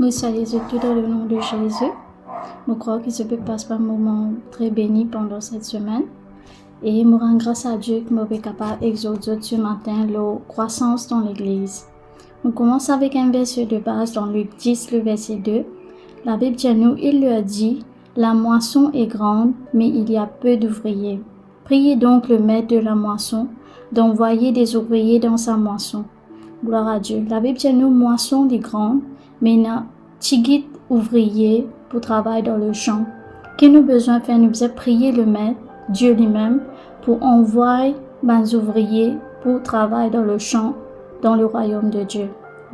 Nous saluons tout dans le nom de Jésus. Je crois que je peux passer un moment très béni pendant cette semaine. Et je rends grâce à Dieu que je suis capable d'exhorter ce matin la croissance dans l'Église. On commence avec un verset de base dans Luc 10, le verset 2. La Bible dit à nous, il leur dit, la moisson est grande, mais il y a peu d'ouvriers. Priez donc le maître de la moisson d'envoyer des ouvriers dans sa moisson. Gloire à Dieu. La Bible dit à nous, moisson est grande, mais il y a tigit ouvriers pour travailler dans le champ. Qu'est-ce que nous besoin de faire? Nous besoin prier le maître, Dieu lui-même, pour envoyer des ouvriers pour travailler dans le champ, dans le royaume de Dieu.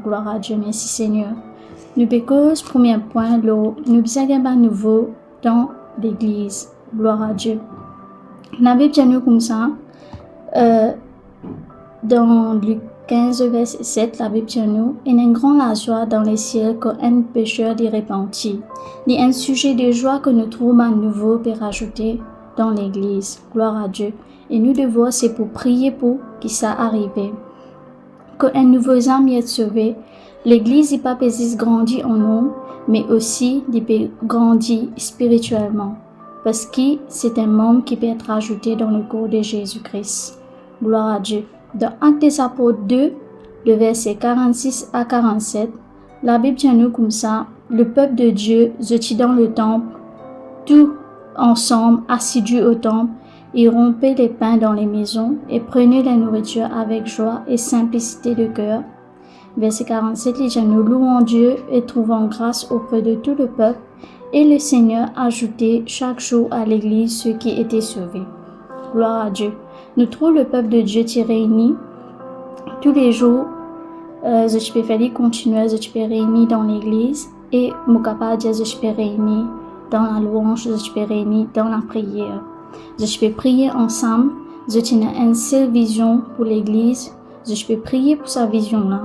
Gloire à Dieu. Merci Seigneur. Nous cause premier point, nous besoin d'un nouveau dans l'Église. Gloire à Dieu. La Bible dit à nous comme ça, dans Luc 15, verset 7, la Bible dit à nous, il y a une grande joie dans les cieux quand un pécheur y repentit. Il y a un sujet de joie que nous trouvons à nouveau pour rajouter dans l'Église. Gloire à Dieu. Et nous devons, c'est pour prier pour que ça arrive. Quand un nouveau âme y est sauvé, l'Église n'est pas grandie en nous, mais aussi il peut grandir spirituellement. Parce que c'est un membre qui peut être ajouté dans le corps de Jésus-Christ. Gloire à Dieu. Dans Actes des Apôtres 2, le verset 46 à 47, la Bible dit à nous comme ça, le peuple de Dieu jetait dans le temple, tout ensemble, assidus au temple, ils rompaient les pains dans les maisons et prenaient la nourriture avec joie et simplicité de cœur. Verset 47, les gens nous louant Dieu et trouvant grâce auprès de tout le peuple, et le Seigneur ajoutait chaque jour à l'Église ceux qui étaient sauvés. Gloire à Dieu. Nous trouvons le peuple de Dieu qui est réuni tous les jours. Je peux faire continuer, je peux réunir dans l'Église et mon capable de je peux réunir dans la louange, je peux réunir dans la prière. Je peux prier ensemble. Je tiens une seule vision pour l'Église. Je peux prier pour sa vision-là.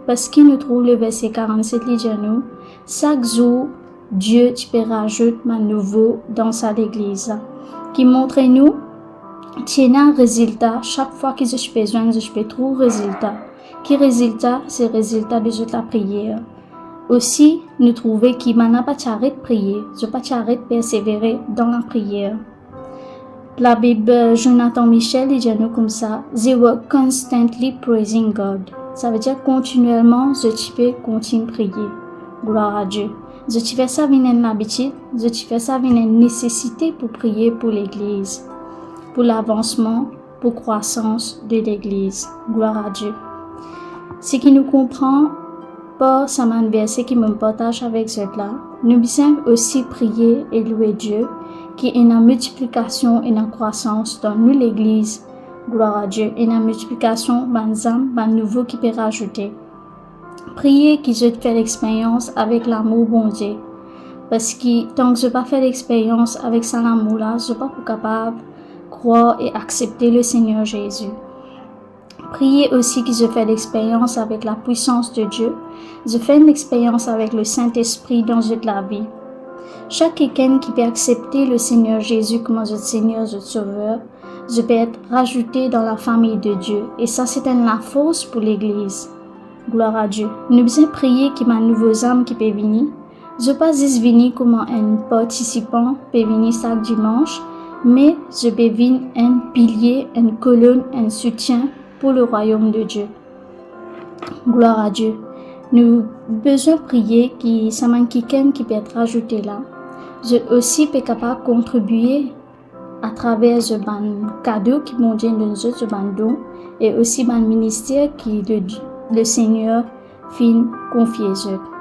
Parce qu'il nous trouve le verset 47, il dit à nous, chaque jour, Dieu peut rajouter un nouveau dans sa Église. Qui montre nous, qu'il y a un résultat. Chaque fois que je peux besoin, je peux trouver un résultat. Qui résultat? C'est le résultat de la prière. Aussi, nous trouvons qu'il n'y a pas d'arrêt de prier. Je n'ai pas d'arrêt de persévérer dans la prière. La Bible, Jonathan Michel, dit à nous comme ça, they were constantly praising God. Ça veut dire continuellement, je peux continuer à prier. Gloire à Dieu. Je fais ça avec une habitude, je fais ça avec une nécessité pour prier pour l'Église, pour l'avancement, pour la croissance de l'Église. Gloire à Dieu. Ce qui nous comprend pas, ça m'a un verset qui me partage avec cela. Nous devons aussi prier et louer Dieu, qui est une multiplication et une croissance dans nous l'Église. Gloire à Dieu. Et une multiplication, un nouveau qui peut rajouter. Priez que je fais l'expérience avec l'amour bon Dieu. Parce que tant que je n'ai pas fait l'expérience avec cet amour-là, je ne suis pas capable de croire et accepter le Seigneur Jésus. Priez aussi que je fais l'expérience avec la puissance de Dieu. Je fais une expérience avec le Saint-Esprit dans toute la vie. Chaque quelqu'un qui peut accepter le Seigneur Jésus comme notre Seigneur, notre Sauveur, je peux être rajouté dans la famille de Dieu. Et ça, c'est la force pour l'Église. Gloire à Dieu. Nous devons prier qu'il y ait un nouveau âme qui peut venir. Je ne peux pas juste venir comme un participant peut venir chaque dimanche, mais je peux venir un pilier, une colonne, un soutien pour le royaume de Dieu. Gloire à Dieu. Nous besoin prier qu'il y ait quelqu'un qui peut être rajouté là. Je aussi peux capable de contribuer à travers ce cadeau qui m'ont donné de nous autres don et aussi le ministère qui le Seigneur fin confié.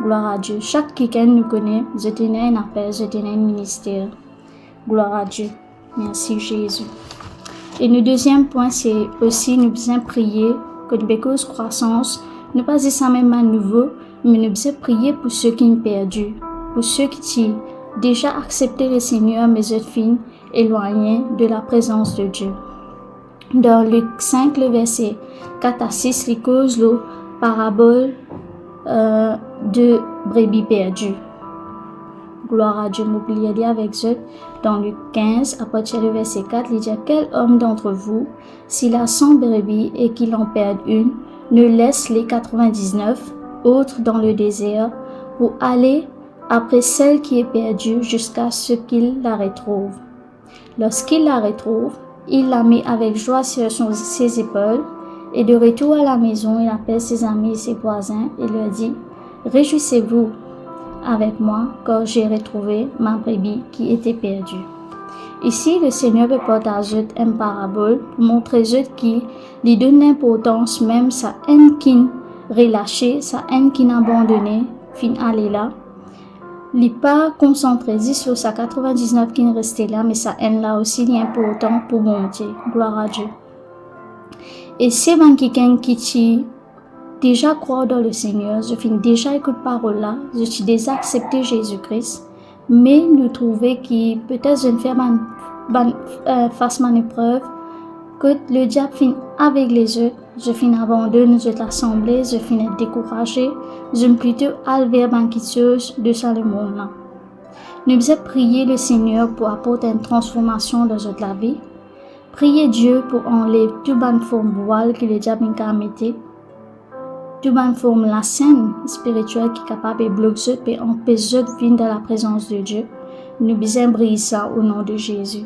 Gloire à Dieu. Chaque quelqu'un nous connaît, je tenais un appel, je tenais un ministère. Gloire à Dieu. Merci Jésus. Et le deuxième point, c'est aussi nous besoin prier que nous cause croissance, ne pas dire ça même à nouveau, mais nous besoin prier pour ceux qui ont perdu, pour ceux qui ont déjà accepté le Seigneur, mais je fin éloignés de la présence de Dieu. Dans Luc 5, le verset 4 à 6, il cause la parabole de brebis perdues. Gloire à Dieu, m'oubliez avec eux. Dans Luc 15, à partir du verset 4, il dit, quel homme d'entre vous, s'il a 100 brebis et qu'il en perd une, ne laisse les 99 autres dans le désert pour aller après celle qui est perdue jusqu'à ce qu'il la retrouve. Lorsqu'il la retrouve, il la met avec joie sur ses épaules et de retour à la maison, il appelle ses amis et ses voisins et leur dit « Réjouissez-vous avec moi car j'ai retrouvé ma brebis qui était perdue. » Ici, le Seigneur veut partager une parabole pour montrer qu'il lui donne l'importance même sa haine qui relâchée, sa haine qui n'a abandonné, fin aller là. Il n'est pas concentré sur sa 99 qui restait là, mais sa haine là aussi est important pour mon Dieu. Gloire à Dieu. Et c'est quelqu'un qui déjà croit dans le Seigneur, je finis déjà écouter parole là, je suis déjà accepté Jésus-Christ, mais nous trouvons que peut-être je ne fais face à épreuve, que le diable finit avec les autres, je finis abandonné de l'assemblée, je finis découragé, je me plutôt aller vers quelque chose de ça le monde là. Nous devons prier le Seigneur pour apporter une transformation dans notre vie. Priez Dieu pour enlever toute bonne forme voile que le diable a mis, toute bonne forme la scène spirituelle qui est capable de bloquer et empêcher de venir dans la présence de Dieu. Nous devons briller ça au nom de Jésus.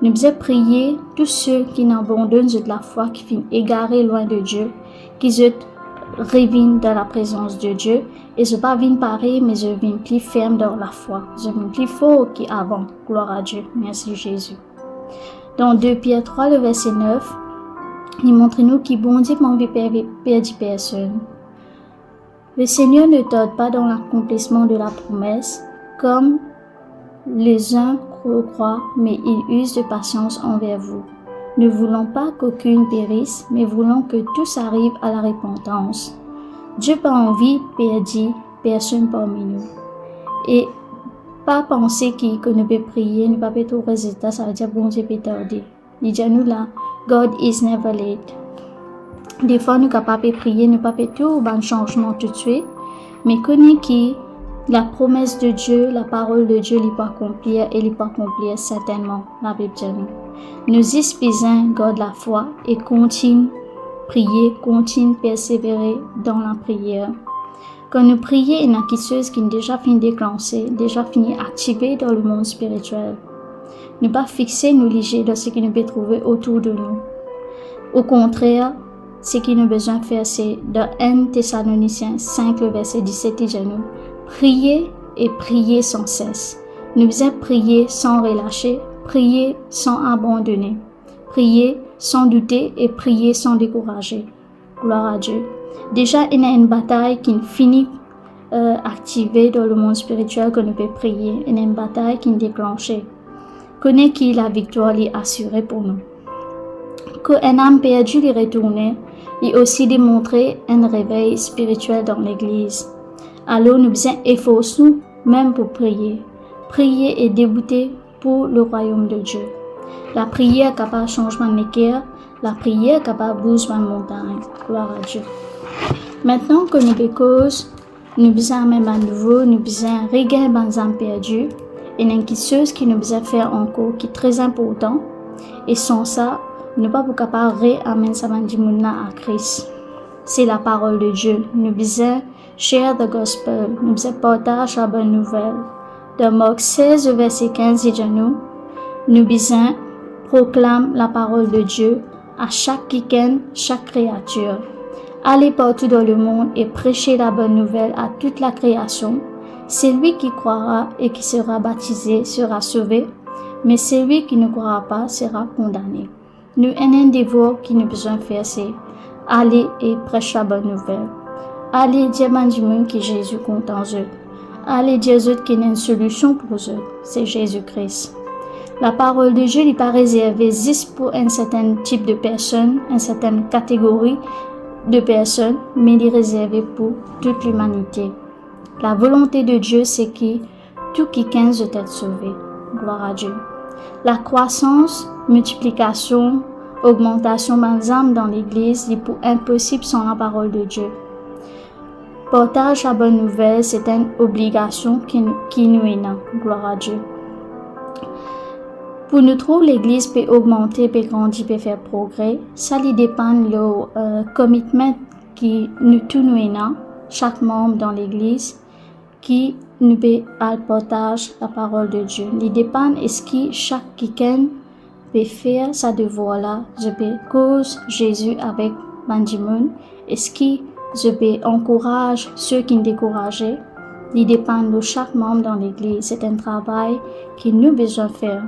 Nous devons prier tous ceux qui n'abandonnent de la foi, qui finissent égarés loin de Dieu, qui reviennent dans la présence de Dieu. Et je ne vais pas venir pareil, mais je viens plus ferme dans la foi. Je viens plus fort qu'avant. Gloire à Dieu. Merci Jésus. Dans 2 Pierre 3, le verset 9, il montre nous qu'il bon Dieu n'a pas perdu personne. Le Seigneur ne tarde pas dans l'accomplissement de la promesse, comme les uns croient, mais il use de patience envers vous. Ne voulons pas qu'aucune périsse, mais voulons que tous arrivent à la repentance. Dieu n'a pas envie de perdre personne parmi nous. Et pas penser que nous pouvons prier, nous ne pouvons pas trouver résultat, ça veut dire bon Dieu peut tarder. Il dit à nous là, God is never late. Des fois, nous sommes capables de prier, nous ne pouvons pas tout un changement tout de suite, mais connaissez que la promesse de Dieu, la parole de Dieu, il peut accomplir et il peut accomplir certainement la Bible de nous. Nous espérons garder la foi et continue prier, continue persévérer dans la prière. Quand nous prions, il y a quelque chose qui est déjà fini déclencher, déjà fini activer dans le monde spirituel. Ne pas fixer nos légers dans ce que nous pouvons trouver autour de nous. Au contraire, ce que nous avons besoin de faire, c'est dans 1 Thessaloniciens 5, le verset 17, il dit nous, priez et priez sans cesse. Nous devons prier sans relâcher, prier sans abandonner, prier sans douter et prier sans décourager. Gloire à Dieu. Déjà, il y a une bataille qui finit activée dans le monde spirituel que nous pouvons prier. Il y a une bataille qui est déclenchée. Connais qui la victoire est assurée pour nous. Qu'un âme perdue est retournée, il aussi démontré un réveil spirituel dans l'Église. Alors nous devons efforcer nous même pour prier. Prier et débuter pour le royaume de Dieu. La prière est capable de changement de cœur. La prière est capable de bouger une montagne. Gloire à Dieu. Maintenant que nous cause, nous besoin même à nouveau, nous besoin regagner les âmes perdues. Il y a quelque chose qui nous besoin faire encore, qui est très important. Et sans ça, nous ne sommes pas capables de ramener ça à Christ. C'est la parole de Dieu. Nous besoin share the gospel. Nous besoin partager la bonne nouvelle. Dans Marc 16, verset 15, il dit nous besoin proclamer la parole de Dieu à chaque week-end, chaque créature. Allez partout dans le monde et prêchez la bonne nouvelle à toute la création. Celui qui croira et qui sera baptisé sera sauvé, mais celui qui ne croira pas sera condamné. Nous avons un devoir qui nous besoin de faire, c'est aller et prêcher la bonne nouvelle. Allez dire du monde que Jésus compte en eux. Allez dire aux autres qu'il y a une solution pour eux, c'est Jésus-Christ. La parole de Dieu n'est pas réservée juste pour un certain type de personnes, une certaine catégorie de personnes, mais elle est réservée pour toute l'humanité. La volonté de Dieu, c'est que tout quelqu'un doit être sauvé. Gloire à Dieu. La croissance, multiplication, augmentation des âmes dans l'Église est pour impossible sans la parole de Dieu. Partage la bonne nouvelle, c'est une obligation qui nous est là. Gloire à Dieu. Pour nous trouver, l'Église peut augmenter, peut grandir, peut faire progrès. Ça dépend du commitment qui nous est là, chaque membre dans l'Église, qui nous peut partage la parole de Dieu. Il dépend est-ce que chaque quelqu'un peut faire sa devoir là. Je peux cause Jésus avec Benjamin. Est-ce que je peux encourager ceux qui me découragent? Il dépend de chaque membre dans l'église. C'est un travail que nous besoin faire.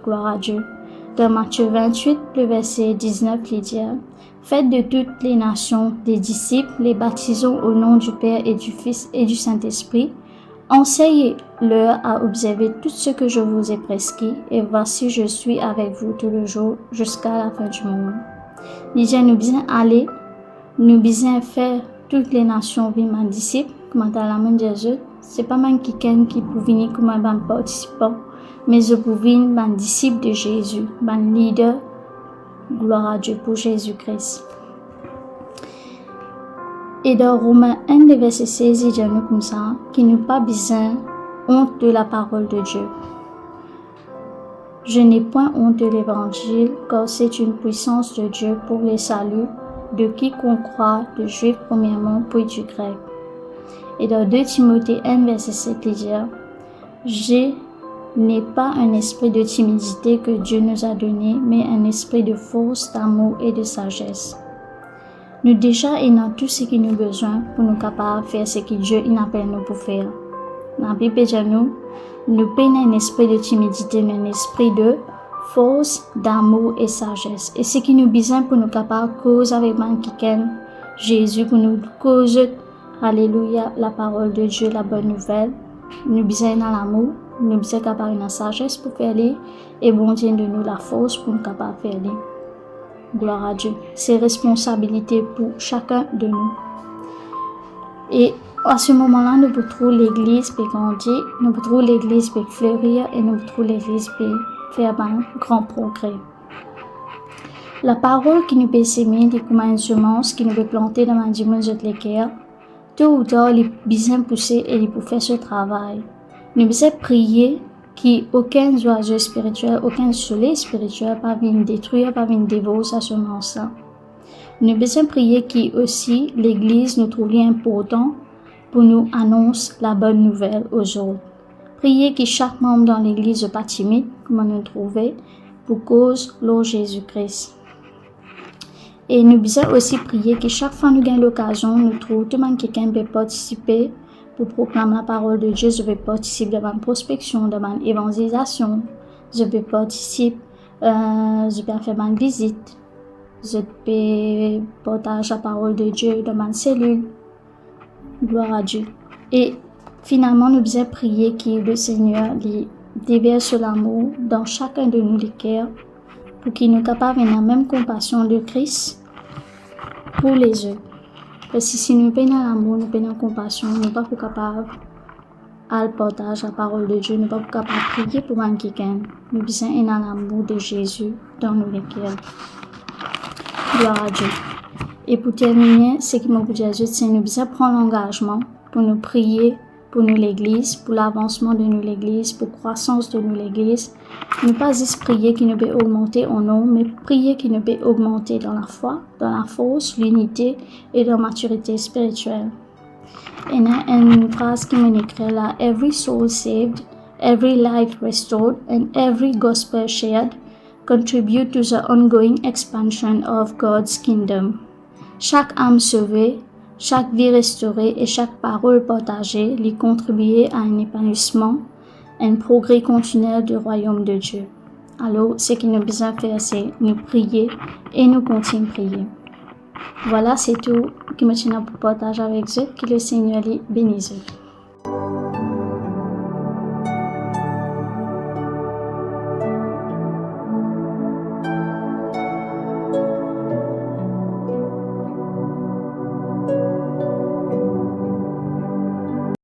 Gloire à Dieu. Dans Matthieu 28, le verset 19, il dit: Faites de toutes les nations des disciples, les baptisons au nom du Père et du Fils et du Saint-Esprit. Enseignez-leur à observer tout ce que je vous ai prescrit, et voici je suis avec vous tous les jours jusqu'à la fin du monde. Déjà, nous besoin aller, nous besoin faire toutes les nations venir mes disciples, comme dans la main de Jésus. C'est pas même quelqu'un qui peut venir comme un participant, mais je peux venir un disciple de Jésus, un leader. Gloire à Dieu pour Jésus-Christ. Et dans Romains 1, verset 16, il dit nous comme ça, qu'il n'a pas besoin honte de la parole de Dieu. Je n'ai point honte de l'évangile, car c'est une puissance de Dieu pour le salut de quiconque croit, de juif premièrement, puis du grec. Et dans 2 Timothée 1, verset 7, il dit je n'ai pas un esprit de timidité que Dieu nous a donné, mais un esprit de force, d'amour et de sagesse. Nous déjà avons tout ce qui nous a besoin pour nous capables de faire ce que Dieu appelle nous pour faire. Dans la Bible, nous prenons un esprit de timidité, mais un esprit de force, d'amour et sagesse. Et ce qui nous a besoin pour nous capables de causer avec quelqu'un, Jésus, pour nous causer, alléluia, la parole de Dieu, la bonne nouvelle. Nous avons besoin de l'amour, nous avons besoin de la sagesse pour faire les, et bon Dieu de nous la force pour nous capables de faire les. Gloire à Dieu. C'est responsabilité pour chacun de nous. Et à ce moment-là, nous pouvons trouver l'église pour grandir, nous pouvons trouver l'église pour fleurir et nous pouvons trouver l'église pour faire un grand progrès. La parole qui nous peut s'aimer, des comme une semence qui nous peut planter dans la dimension de l'équerre, tôt ou tard, il est bien poussé et il peut faire ce travail. Nous devons prier qu'aucun oiseau spirituel, aucun soleil spirituel pas venir détruire, pas venir dévorer sa semence. Nous devons prier qu'aussi l'Église nous trouve important pour nous annoncer la bonne nouvelle aux autres. Priez que chaque membre dans l'Église n'est pas timide, comme nous trouver, pour cause de Jésus-Christ. Et nous devons aussi prier que chaque fois que nous avons l'occasion, nous trouvons tout le monde quelqu'un peut participer pour proclamer la parole de Dieu. Je vais participer dans ma prospection, dans ma évangélisation. Je vais participer, je vais faire ma visite. Je peux partager la parole de Dieu dans ma cellule. Gloire à Dieu. Et finalement, nous devons prier que le Seigneur déverse l'amour dans chacun de nous les cœurs pour qu'il nous capable de la même compassion de Christ pour les autres. Parce que si nous prenons l'amour, nous prenons la compassion, nous ne sommes pas capables de partager la parole de Dieu, nous ne sommes pas capables de prier pour quelqu'un. Nous besoin de l'amour de Jésus dans nos cœurs. Gloire à Dieu. Et pour terminer, ce qui m'a dit à Jésus, c'est que nous devons prendre l'engagement pour nous prier pour nous l'Église, pour l'avancement de nous l'Église, pour la croissance de nous l'Église. Ne pas juste prier qui nous peut augmenter en nom, mais prier qui nous peut augmenter dans la foi, dans la force, l'unité et dans la maturité spirituelle. Il y a une phrase qui m'a écrit là: Every soul saved, every life restored, and every gospel shared contribute to the ongoing expansion of God's kingdom. Chaque âme sauvée, chaque vie restaurée et chaque parole partagée lui contribuer à un épanouissement, un progrès continuel du royaume de Dieu. Alors, ce qu'il nous a besoin de faire, c'est nous prier et nous continuer à prier. Voilà, c'est tout que je tiens à partager avec vous. Que le Seigneur les bénisse.